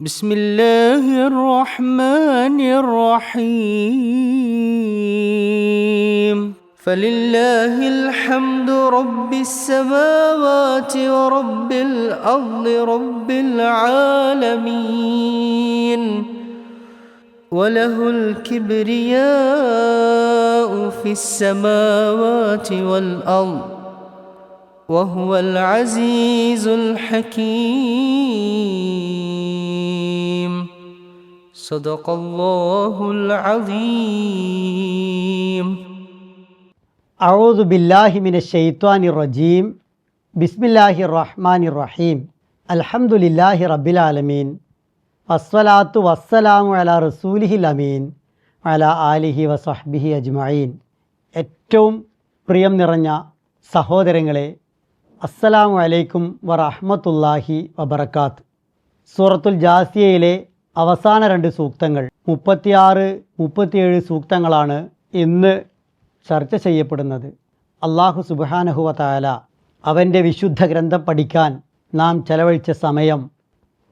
بسم الله الرحمن الرحيم فلله الحمد رب السماوات ورب الأرض رب العالمين وله الكبرياء في السماوات والأرض وهو العزيز الحكيم صدق الله العظيم أعوذ بالله من الشيطان الرجيم بسم الله الرحمن الرحيم الحمد لله رب العالمين والصلاة والسلام على رسوله الأمين وعلى آله وصحبه أجمعين. ഏറ്റവും പ്രിയം നിറഞ്ഞ സഹോദരങ്ങളെ, അസ്സലാമു അലൈക്കും വറഹ്മത്തുള്ളാഹി വബറകാത്ത്. സൂറത്തുൽ ജാസിയയിലെ അവസാന 2 സൂക്തങ്ങൾ 36-37 സൂക്തങ്ങളാണ് ഇന്ന് ചർച്ച ചെയ്യപ്പെടുന്നത്. അല്ലാഹു സുബ്ഹാനഹു വ തആല അവൻ്റെ വിശുദ്ധ ഗ്രന്ഥം പഠിക്കാൻ നാം ചെലവഴിച്ച സമയം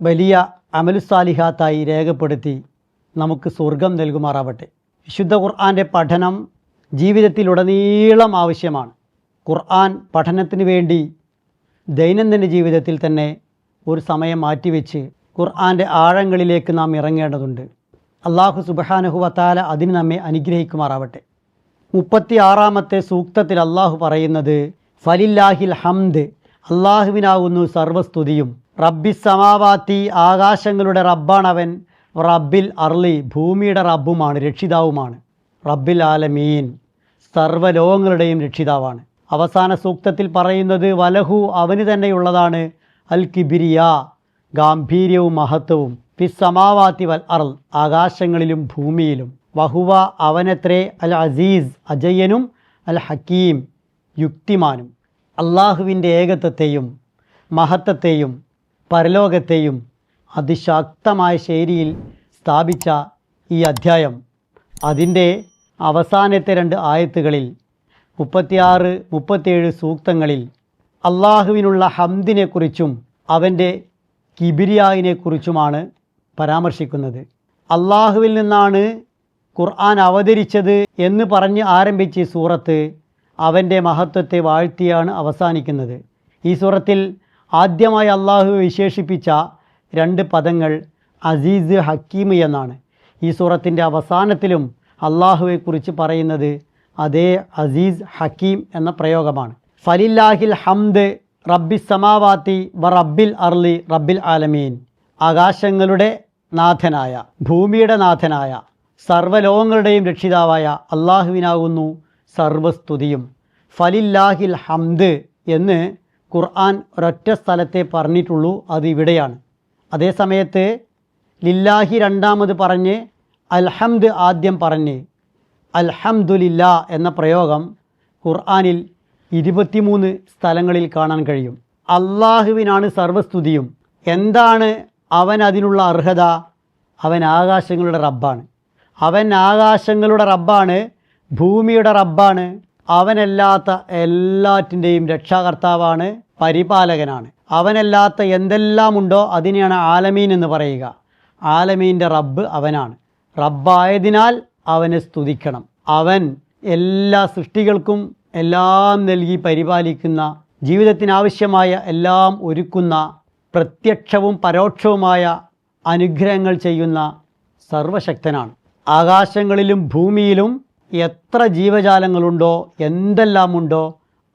വലിയ അമലുസാലിഹാത്തായി രേഖപ്പെടുത്തി നമുക്ക് സ്വർഗം നൽകുമാറാവട്ടെ. വിശുദ്ധ ഖുർആൻ്റെ പഠനം ജീവിതത്തിലുടനീളം ആവശ്യമാണ്. ഖുർആൻ പഠനത്തിന് വേണ്ടി ദൈനംദിന ജീവിതത്തിൽ തന്നെ ഒരു സമയം മാറ്റിവെച്ച് ഖുർആൻ്റെ ആഴങ്ങളിലേക്ക് നാം ഇറങ്ങേണ്ടതുണ്ട്. അല്ലാഹു സുബ്ഹാനഹു വ തആല അതിന് നമ്മെ അനുഗ്രഹിക്കുമാറാവട്ടെ. 36-ാമത്തെ സൂക്തത്തിൽ അല്ലാഹു പറയുന്നത്, ഫലില്ലാഹിൽ ഹംദ്, അല്ലാഹുവിനാകുന്നു സർവസ്തുതിയും. റബ്ബിസ് സമാവാത്തി, ആകാശങ്ങളുടെ റബ്ബാണവൻ. റബ്ബിൽ അർളി, ഭൂമിയുടെ റബ്ബുമാണ്, രക്ഷിതാവുമാണ്. റബ്ബിൽ ആലമീൻ, സർവ്വലോകങ്ങളുടെയും രക്ഷിതാവാണ്. അവസാന സൂക്തത്തിൽ പറയുന്നത്, വലഹു, അവന് തന്നെയുള്ളതാണ്, അൽ കിബിരിയ, ഗാംഭീര്യവും മഹത്വവും, ഫിസ് സമാവാത്തി വൽ അർൾ, ആകാശങ്ങളിലും ഭൂമിയിലും. വഹുവ, അവനത്രേ, അൽ അസീസ്, അജയ്യനും, അൽ ഹക്കീം, യുക്തിമാനും. അള്ളാഹുവിൻ്റെ ഏകത്വത്തെയും മഹത്വത്തെയും പരലോകത്തെയും അതിശക്തമായ ശൈലിയിൽ സ്ഥാപിച്ച ഈ അധ്യായം അതിൻ്റെ അവസാനത്തെ 2 ആയത്തുകളിൽ 36-37 സൂക്തങ്ങളിൽ അള്ളാഹുവിനുള്ള ഹംദിനെക്കുറിച്ചും അവൻ്റെ കിബിരിയായിനെക്കുറിച്ചുമാണ് പരാമർശിക്കുന്നത്. അള്ളാഹുവിൽ നിന്നാണ് ഖുർആൻ അവതരിച്ചത് എന്ന് പറഞ്ഞ് ആരംഭിച്ച ഈ സൂറത്ത് അവൻ്റെ മഹത്വത്തെ വാഴ്ത്തിയാണ് അവസാനിക്കുന്നത്. ഈ സൂറത്തിൽ ആദ്യമായി അള്ളാഹു വിശേഷിപ്പിച്ച 2 പദങ്ങൾ അസീസ്, ഹക്കീം എന്നാണ്. ഈ സൂറത്തിൻ്റെ അവസാനത്തിലും അള്ളാഹുവെക്കുറിച്ച് പറയുന്നത് അതേ അസീസ്, ഹക്കീം എന്ന പ്രയോഗമാണ്. ഫലില്ലാഹിൽ ഹംദ് റബ്ബിസ് സമാവാത്തി വ റബ്ബിൽ അർളി റബ്ബിൽ ആലമീൻ, ആകാശങ്ങളുടെ നാഥനായ, ഭൂമിയുടെ നാഥനായ, സർവ്വലോകങ്ങളുടെയും രക്ഷിതാവായ അള്ളാഹുവിനാകുന്നു സർവസ്തുതിയും. ഫലില്ലാഹിൽ ഹംദ് എന്ന് ഖുർആൻ ഒരൊറ്റ സ്ഥലത്തെ പറഞ്ഞിട്ടുള്ളൂ, അത് ഇവിടെയാണ്. അതേസമയത്ത് ലില്ലാഹി രണ്ടാമത് പറഞ്ഞ് അൽഹംദ് ആദ്യം പറഞ്ഞ് അൽഹംദുലില്ലാ എന്ന പ്രയോഗം ഖുർആനിൽ 23 സ്ഥലങ്ങളിൽ കാണാൻ കഴിയും. അള്ളാഹുവിനാണ് സർവസ്തുതിയും. എന്താണ് അവൻ അതിനുള്ള അർഹത? അവൻ ആകാശങ്ങളുടെ റബ്ബാണ്. അവൻ ആകാശങ്ങളുടെ റബ്ബാണ്, ഭൂമിയുടെ റബ്ബാണ്. അവനല്ലാത്ത എല്ലാറ്റിൻ്റെയും രക്ഷാകർത്താവാണ്, പരിപാലകനാണ്. അവനല്ലാത്ത എന്തെല്ലാമുണ്ടോ അതിനെയാണ് ആലമീൻ എന്ന് പറയുക. ആലമീൻ്റെ റബ്ബ് അവനാണ്. റബ്ബായതിനാൽ അവനെ സ്തുതിക്കണം. അവൻ എല്ലാ സൃഷ്ടികൾക്കും എല്ലാം നൽകി പരിപാലിക്കുന്ന, ജീവിതത്തിനാവശ്യമായ എല്ലാം ഒരുക്കുന്ന, പ്രത്യക്ഷവും പരോക്ഷവുമായ അനുഗ്രഹങ്ങൾ ചെയ്യുന്ന സർവശക്തനാണ്. ആകാശങ്ങളിലും ഭൂമിയിലും എത്ര ജീവജാലങ്ങളുണ്ടോ, എന്തെല്ലാമുണ്ടോ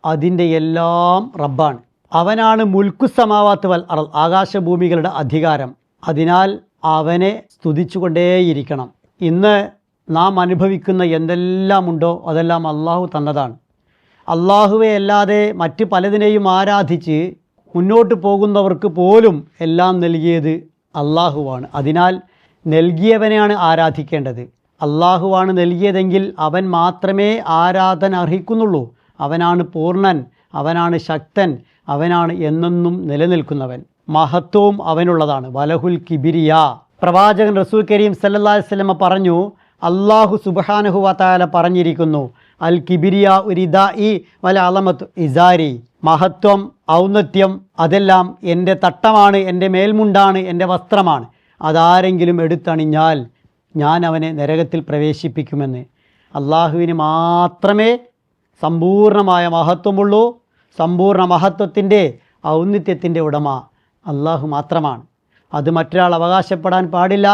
അതിൻ്റെ എല്ലാം റബ്ബാണ്. അവനാണ് മുൽക്കു സമാവാത്ത് വൽ അർൾ, ആകാശഭൂമികളുടെ അധികാരം. അതിനാൽ അവനെ സ്തുതിച്ചുകൊണ്ടേയിരിക്കണം. ഇന്ന് നാം അനുഭവിക്കുന്ന എന്തെല്ലാമുണ്ടോ അതെല്ലാം അള്ളാഹു തന്നതാണ്. അള്ളാഹുവെ അല്ലാതെ മറ്റ് പലതിനെയും ആരാധിച്ച് മുന്നോട്ട് പോകുന്നവർക്ക് പോലും എല്ലാം നൽകിയത് അള്ളാഹുവാണ്. അതിനാൽ നൽകിയവനെയാണ് ആരാധിക്കേണ്ടത്. അള്ളാഹുവാണ് നൽകിയതെങ്കിൽ അവൻ മാത്രമേ ആരാധന അർഹിക്കുന്നുള്ളൂ. അവനാണ് പൂർണ്ണൻ, അവനാണ് ശക്തൻ, അവനാണ് എന്നെന്നും നിലനിൽക്കുന്നവൻ. മഹത്വവും അവനുള്ളതാണ്. വലഹുൽ കിബിരിയ. പ്രവാചകൻ റസൂൽ കരീം സല്ലല്ലാഹു അലൈഹി വസല്ലം പറഞ്ഞു, അല്ലാഹു സുബ്ഹാനഹു വ തആല പറഞ്ഞിരിക്കുന്നു, അൽ കിബിരിയ ഉരിദാഇ വൽ അലമത്തു ഇസാരി. മഹത്വം, ഔന്നത്യം അതെല്ലാം എൻ്റെ തട്ടമാണ്, എൻ്റെ മേൽമുണ്ടാണ്, എൻ്റെ വസ്ത്രമാണ്. അതാരെങ്കിലും എടുത്തണിഞ്ഞാൽ ഞാൻ അവനെ നരകത്തിൽ പ്രവേശിപ്പിക്കുമെന്ന്. അള്ളാഹുവിന് മാത്രമേ സമ്പൂർണ്ണമായ മഹത്വമുള്ളൂ. സമ്പൂർണ്ണ മഹത്വത്തിൻ്റെ ഔന്നിത്യത്തിൻ്റെ ഉടമ അള്ളാഹു മാത്രമാണ്. അത് മറ്റൊരാൾ അവകാശപ്പെടാൻ പാടില്ല,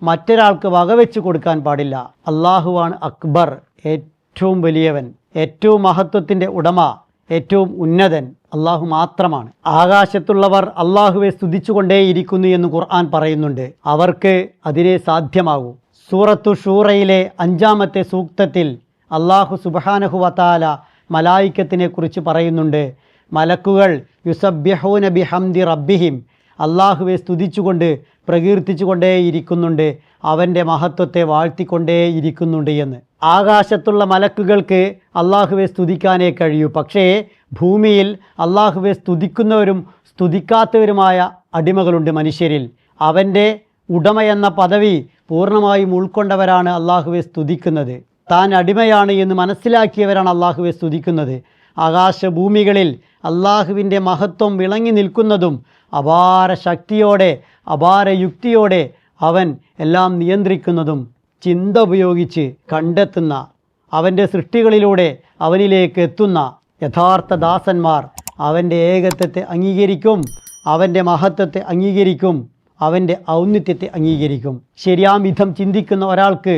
മറ്റൊരാൾക്ക് വകവെച്ച് കൊടുക്കാൻ പാടില്ല. അള്ളാഹുവാണ് അക്ബർ, ഏറ്റവും വലിയവൻ, ഏറ്റവും മഹത്വത്തിൻ്റെ ഉടമ, ഏറ്റവും ഉന്നതൻ അള്ളാഹു മാത്രമാണ്. ആകാശത്തുള്ളവർ അള്ളാഹുവെ സ്തുതിച്ചുകൊണ്ടേയിരിക്കുന്നു എന്ന് ഖുർആൻ പറയുന്നുണ്ട്. അവർക്ക് അതിനെ സാധ്യമാകൂ. സൂറത്തു ഷൂറയിലെ 5-ാമത്തെ സൂക്തത്തിൽ അള്ളാഹു സുബ്ഹാനഹു വതആല മലായിക്കത്തിനെ കുറിച്ച് പറയുന്നുണ്ട്. മലക്കുകൾ യുസബ്ബിഹൂന ബിഹംദി റബ്ബിഹിം, അള്ളാഹുവെ സ്തുതിച്ചുകൊണ്ട് പ്രകീർത്തിച്ചുകൊണ്ടേയിരിക്കുന്നുണ്ട്, അവൻ്റെ മഹത്വത്തെ വാഴ്ത്തിക്കൊണ്ടേയിരിക്കുന്നുണ്ട് എന്ന്. ആകാശത്തുള്ള മലക്കുകൾക്ക് അള്ളാഹുവെ സ്തുതിക്കാനേ കഴിയൂ. പക്ഷേ ഭൂമിയിൽ അള്ളാഹുവെ സ്തുതിക്കുന്നവരും സ്തുതിക്കാത്തവരുമായ അടിമകളുണ്ട് മനുഷ്യരിൽ. അവൻ്റെ ഉടമയെന്ന പദവി പൂർണ്ണമായും ഉൾക്കൊണ്ടവരാണ് അള്ളാഹുവെ സ്തുതിക്കുന്നത്. താൻ അടിമയാണ് എന്ന് മനസ്സിലാക്കിയവരാണ് അള്ളാഹുവെ സ്തുതിക്കുന്നത്. ആകാശഭൂമികളിൽ അള്ളാഹുവിൻ്റെ മഹത്വം വിളങ്ങി നിൽക്കുന്നതും അപാര ശക്തിയോടെ അപാര യുക്തിയോടെ അവൻ എല്ലാം നിയന്ത്രിക്കുന്നതും ചിന്ത ഉപയോഗിച്ച് കണ്ടെത്തുന്ന, അവൻ്റെ സൃഷ്ടികളിലൂടെ അവനിലേക്ക് എത്തുന്ന യഥാർത്ഥ ദാസന്മാർ അവൻ്റെ ഏകത്വത്തെ അംഗീകരിക്കും, അവൻ്റെ മഹത്വത്തെ അംഗീകരിക്കും, അവൻ്റെ ഔന്നിത്യത്തെ അംഗീകരിക്കും. ശരിയാം വിധം ചിന്തിക്കുന്ന ഒരാൾക്ക്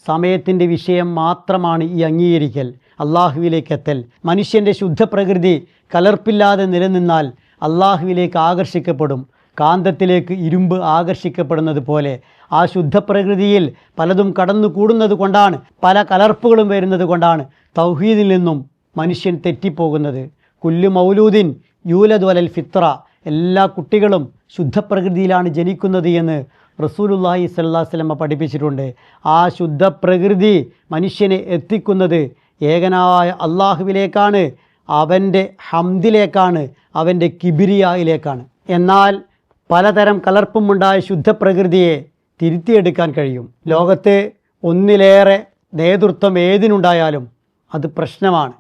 സമയത്തിൻ്റെ വിഷയം മാത്രമാണ് ഈ അംഗീകരിക്കൽ, അള്ളാഹുവിലേക്ക് എത്തൽ. മനുഷ്യൻ്റെ ശുദ്ധപ്രകൃതി കലർപ്പില്ലാതെ നിലനിന്നാൽ അള്ളാഹുവിലേക്ക് ആകർഷിക്കപ്പെടും. കാന്തത്തിലേക്ക് ഇരുമ്പ് ആകർഷിക്കപ്പെടുന്നത് പോലെ ആ ശുദ്ധപ്രകൃതിയിൽ പലതും കടന്നു കൂടുന്നത് കൊണ്ടാണ്, പല കലർപ്പുകളും വരുന്നത് കൊണ്ടാണ് തൗഹീദിൽ നിന്നും മനുഷ്യൻ തെറ്റിപ്പോകുന്നത്. കുല്ലു മൗലൂദിൻ യൂലദു അലൽ ഫിത്ര, എല്ലാ കുട്ടികളും ശുദ്ധപ്രകൃതിയിലാണ് ജനിക്കുന്നത് എന്ന് റസൂലുള്ളാഹി സ്വല്ലല്ലാഹു അലൈഹി വസല്ലം പഠിപ്പിച്ചിട്ടുണ്ട്. ആ ശുദ്ധപ്രകൃതി മനുഷ്യനെ എത്തിക്കുന്നത് ഏകനായ അള്ളാഹുവിലേക്കാണ്, അവൻ്റെ ഹംദിലേക്കാണ്, അവൻ്റെ കിബിരിയായിലേക്കാണ്. എന്നാൽ പലതരം കലർപ്പുമുണ്ടായ ശുദ്ധപ്രകൃതിയെ തിരുത്തിയെടുക്കാൻ കഴിയും. ലോകത്ത് ഒന്നിലേറെ നേതൃത്വം ഏതിനുണ്ടായാലും അത് പ്രശ്നമാണ്,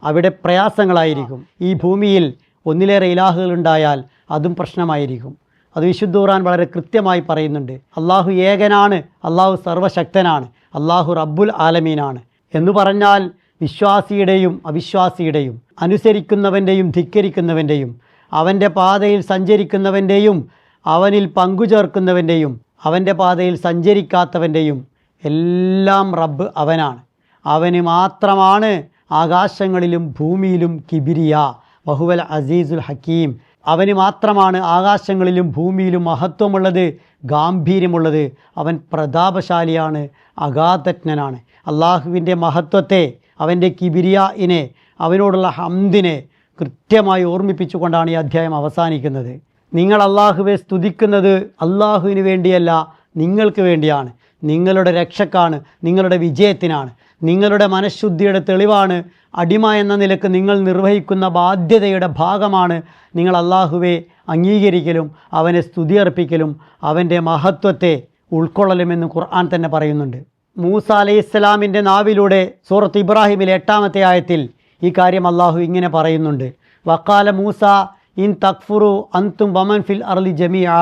അവിടെ പ്രയാസങ്ങളായിരിക്കും. ഈ ഭൂമിയിൽ ഒന്നിലേറെ ഇലാഹുകളുണ്ടായാൽ അതും പ്രശ്നമായിരിക്കും. അത് വിശുദ്ധ ഖുർആൻ വളരെ കൃത്യമായി പറയുന്നുണ്ട്. അള്ളാഹു ഏകനാണ്, അള്ളാഹു സർവശക്തനാണ്, അള്ളാഹു റബ്ബുൽ ആലമീനാണ് എന്ന് പറഞ്ഞാൽ വിശ്വാസിയുടെയും അവിശ്വാസിയുടെയും, അനുസരിക്കുന്നവൻ്റെയും ധിക്കരിക്കുന്നവൻ്റെയും, അവൻ്റെ പാതയിൽ സഞ്ചരിക്കുന്നവൻ്റെയും അവനിൽ പങ്കുചേർക്കുന്നവൻ്റെയും അവൻ്റെ പാതയിൽ സഞ്ചരിക്കാത്തവൻ്റെയും എല്ലാം റബ്ബ് അവനാണ്. അവന് മാത്രമാണ് ആകാശങ്ങളിലും ഭൂമിയിലും കിബിരിയ, വഹുവൽ അസീസുൽ ഹക്കീം. അവന് മാത്രമാണ് ആകാശങ്ങളിലും ഭൂമിയിലും മഹത്വമുള്ളത്, ഗാംഭീര്യമുള്ളത്. അവൻ പ്രതാപശാലിയാണ്, അഗാധജ്ഞനാണ്. അള്ളാഹുവിൻ്റെ മഹത്വത്തെ, അവൻ്റെ കിബിരിയായിനെ, അവനോടുള്ള ഹംദിനെ കൃത്യമായി ഓർമ്മിപ്പിച്ചുകൊണ്ടാണ് ഈ അധ്യായം അവസാനിക്കുന്നത്. നിങ്ങൾ അള്ളാഹുവെ സ്തുതിക്കുന്നത് അള്ളാഹുവിന് വേണ്ടിയല്ല, നിങ്ങൾക്ക് വേണ്ടിയാണ്, നിങ്ങളുടെ രക്ഷക്കാണ്, നിങ്ങളുടെ വിജയത്തിനാണ്, നിങ്ങളുടെ മനഃശുദ്ധിയുടെ തെളിവാണ്, അടിമ എന്ന നിലക്ക് നിങ്ങൾ നിർവഹിക്കുന്ന ബാധ്യതയുടെ ഭാഗമാണ് നിങ്ങൾ അള്ളാഹുവെ അംഗീകരിക്കലും അവനെ സ്തുതിയർപ്പിക്കലും അവൻ്റെ മഹത്വത്തെ ഉൾക്കൊള്ളലുമെന്ന് ഖുർആൻ തന്നെ പറയുന്നുണ്ട്. മൂസ അലൈഹിസ്സലാമിൻ്റെ നാവിലൂടെ സൂറത്ത് ഇബ്രാഹിമിലെ 8-ാമത്തെ ആയത്തിൽ ഈ കാര്യം അള്ളാഹു ഇങ്ങനെ പറയുന്നുണ്ട്. വഖാല മൂസ ഇൻ തക്ഫുറു അൻതും വമൻ ഫിൽ അർളി ജമീഅ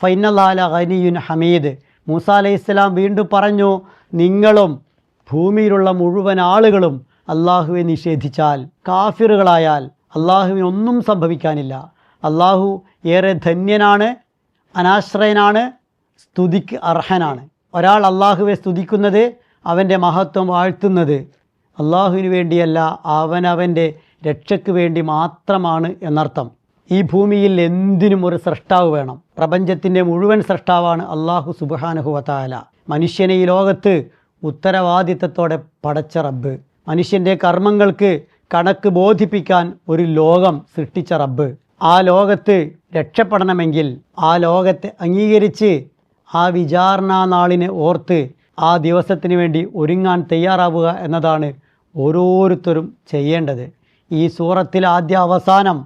ഫഇന്നല്ലാഹ ഗനിയ്യുൻ ഹമീദ്. മൂസ അലൈഹിസ്സലാം വീണ്ടും പറഞ്ഞു, നിങ്ങളും ഭൂമിയിലുള്ള മുഴുവൻ ആളുകളും അള്ളാഹുവെ നിഷേധിച്ചാൽ, കാഫിറുകളായാൽ അള്ളാഹുവിനൊന്നും സംഭവിക്കാനില്ല. അള്ളാഹു ഏറെ ധന്യനാണ്, അനാശ്രയനാണ്, സ്തുതിക്ക് അർഹനാണ്. ഒരാൾ അള്ളാഹുവെ സ്തുതിക്കുന്നത്, അവൻ്റെ മഹത്വം വാഴ്ത്തുന്നത് അള്ളാഹുവിന് വേണ്ടിയല്ല, അവനവൻ്റെ രക്ഷയ്ക്ക് വേണ്ടി മാത്രമാണ് എന്നർത്ഥം. ഈ ഭൂമിയിൽ എന്തിനും ഒരു സ്രഷ്ടാവ് വേണം. പ്രപഞ്ചത്തിൻ്റെ മുഴുവൻ സ്രഷ്ടാവാണ് അള്ളാഹു സുബ്ഹാനഹു വതആല. മനുഷ്യനെ ഈ ലോകത്ത് ഉത്തരവാദിത്തത്തോടെ പടച്ച റബ്ബ്, മനുഷ്യൻ്റെ കർമ്മങ്ങൾക്ക് കണക്ക് ബോധിപ്പിക്കാൻ ഒരു ലോകം സൃഷ്ടിച്ച റബ്ബ്. ആ ലോകത്ത് രക്ഷപ്പെടണമെങ്കിൽ ആ ലോകത്തെ അംഗീകരിച്ച് ആ വിചാരണാ നാളിനെ ഓർത്ത് ആ ദിവസത്തിന് വേണ്ടി ഒരുങ്ങാൻ തയ്യാറാവുക എന്നതാണ് ഓരോരുത്തരും ചെയ്യേണ്ടത്. ഈ സൂറത്തിൽ ആദ്യ അവസാനം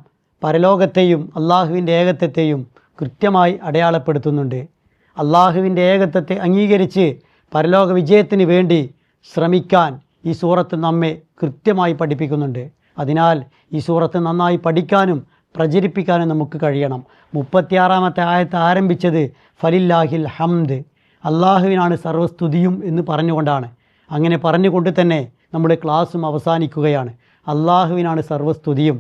പരലോകത്തെയും അള്ളാഹുവിൻ്റെ ഏകത്വത്തെയും കൃത്യമായി അടയാളപ്പെടുത്തുന്നുണ്ട്. അള്ളാഹുവിൻ്റെ ഏകത്വത്തെ അംഗീകരിച്ച് പരലോക വിജയത്തിന് വേണ്ടി ശ്രമിക്കാൻ ഈ സൂറത്ത് നമ്മെ കൃത്യമായി പഠിപ്പിക്കുന്നുണ്ട്. അതിനാൽ ഈ സൂറത്ത് നന്നായി പഠിക്കാനും പ്രചരിപ്പിക്കാനും നമുക്ക് കഴിയണം. 36-ാമത്തെ ആയത്ത് ആരംഭിച്ചത് ഫലില്ലാഹിൽ ഹംദ്, അള്ളാഹുവിനാണ് സർവ്വസ്തുതിയും എന്ന് പറഞ്ഞുകൊണ്ടാണ്. അങ്ങനെ പറഞ്ഞുകൊണ്ട് തന്നെ നമ്മുടെ ക്ലാസ്സും അവസാനിക്കുകയാണ്. അള്ളാഹുവിനാണ് സർവ്വസ്തുതിയും.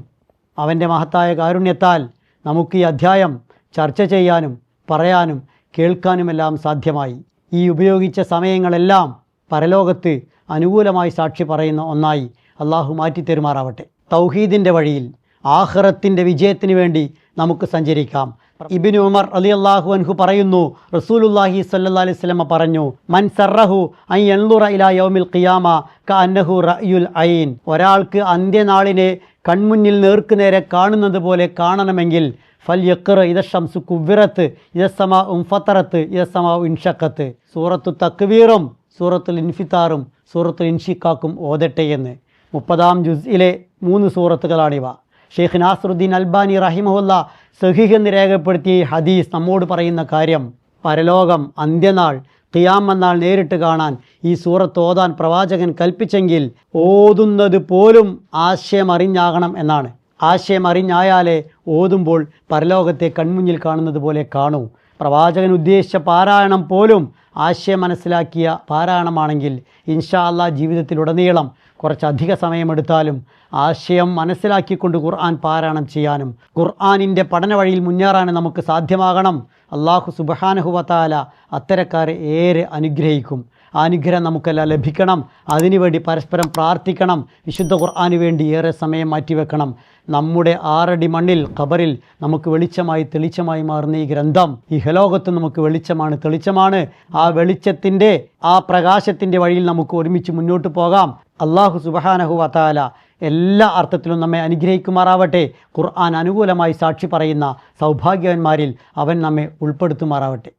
അവൻ്റെ മഹത്തായ കാരുണ്യത്താൽ നമുക്ക് ഈ അധ്യായം ചർച്ച ചെയ്യാനും പറയാനും കേൾക്കാനുമെല്ലാം സാധ്യമായി. ഈ ഉപയോഗിച്ച സമയങ്ങളെല്ലാം പരലോകത്ത് അനുകൂലമായി സാക്ഷി പറയുന്ന ഒന്നായി അള്ളാഹു മാറ്റിത്തരുമാറാവട്ടെ. തൗഹീദിൻ്റെ വഴിയിൽ ആഖിറത്തിൻ്റെ വിജയത്തിന് വേണ്ടി നമുക്ക് സഞ്ചരിക്കാം. ഇബ്നു ഉമർ റളിയല്ലാഹു അൻഹു പറയുന്നു, റസൂലുള്ളാഹി സ്വല്ലല്ലാഹി അലൈഹി വസല്ലം പറഞ്ഞു, മൻ സറഹു അൻ യൻളുറ ഇലാ യൗമിൽ ഖിയാമ കഅന്നഹു റഅയുൽ ഐൻ. ഒരാൾക്ക് അന്ത്യനാളിനെ കൺമുന്നിൽ നേർക്കുനേരെ കാണുന്നത് പോലെ കാണണമെങ്കിൽ ഫൽ യഖ്റ ഇദ ശംസു കുവ്വിറത്ത് ഇദ സമാഉ ഫതറത്ത് ഇദ സമാഉ ഇൻഷഖത്ത്. സൂറത്തു തക്വീറും സൂറത്തുൽ ഇൻഫിതാറും സൂറത്തുൽ ഇൻഷിഖാഖും ഓതട്ടെ എന്ന്. 30-ാം ജുസ്ഇലെ 3 സൂറത്തുകളാണിവ. ഷെയ്ഖ് നാസറുദ്ദീൻ അൽബാനി റഹിമഹുല്ല സഹീഹ് എന്ന് രേഖപ്പെടുത്തിയ ഈ ഹദീസ് നമ്മോട് പറയുന്ന കാര്യം, പരലോകം, അന്ത്യനാൾ, ഖിയാം എന്നാൾ നേരിട്ട് കാണാൻ ഈ സൂറത്ത് ഓതാൻ പ്രവാചകൻ കൽപ്പിച്ചെങ്കിൽ ഓതുന്നത് പോലും ആശയം അറിഞ്ഞാകണം എന്നാണ്. ആശയം അറിഞ്ഞായാലേ ഓതുമ്പോൾ പരലോകത്തെ കൺമുന്നിൽ കാണുന്നത് പോലെ കാണൂ. പ്രവാചകൻ ഉദ്ദേശിച്ച പാരായണം പോലും ആശയം മനസ്സിലാക്കിയ പാരായണമാണെങ്കിൽ ഇൻഷാ അല്ലാഹ് ജീവിതത്തിലുടനീളം കുറച്ചധിക സമയമെടുത്താലും ആശയം മനസ്സിലാക്കിക്കൊണ്ട് ഖുർആൻ പാരായണം ചെയ്യാനും ഖുർആനിൻ്റെ പഠന വഴിയിൽ മുന്നേറാനും നമുക്ക് സാധ്യമാകണം. അല്ലാഹു സുബ്ഹാനഹു വ തആല അത്തരക്കാരെ ഏറെ അനുഗ്രഹിക്കും. ആ അനുഗ്രഹം നമുക്കെല്ലാം ലഭിക്കണം. അതിനുവേണ്ടി പരസ്പരം പ്രാർത്ഥിക്കണം. വിശുദ്ധ ഖുർആന് വേണ്ടി ഏറെ സമയം മാറ്റിവെക്കണം. നമ്മുടെ 6 അടി മണ്ണിൽ ഖബറിൽ നമുക്ക് വെളിച്ചമായി തെളിച്ചമായി മാറുന്ന ഈ ഗ്രന്ഥം ഇഹലോകത്ത് നമുക്ക് വെളിച്ചമാണ്, തെളിച്ചമാണ്. ആ വെളിച്ചത്തിൻ്റെ, ആ പ്രകാശത്തിൻ്റെ വഴിയിൽ നമുക്ക് ഒരുമിച്ച് മുന്നോട്ട് പോകാം. അല്ലാഹു സുബ്ഹാനഹു വ തആല എല്ലാ അർത്ഥത്തിലും നമ്മെ അനുഗ്രഹിക്കുമാറാവട്ടെ. ഖുർആൻ അനുകൂലമായി സാക്ഷി പറയുന്ന സൗഭാഗ്യവന്മാരിൽ അവൻ നമ്മെ ഉൾപ്പെടുത്തുമാറാവട്ടെ.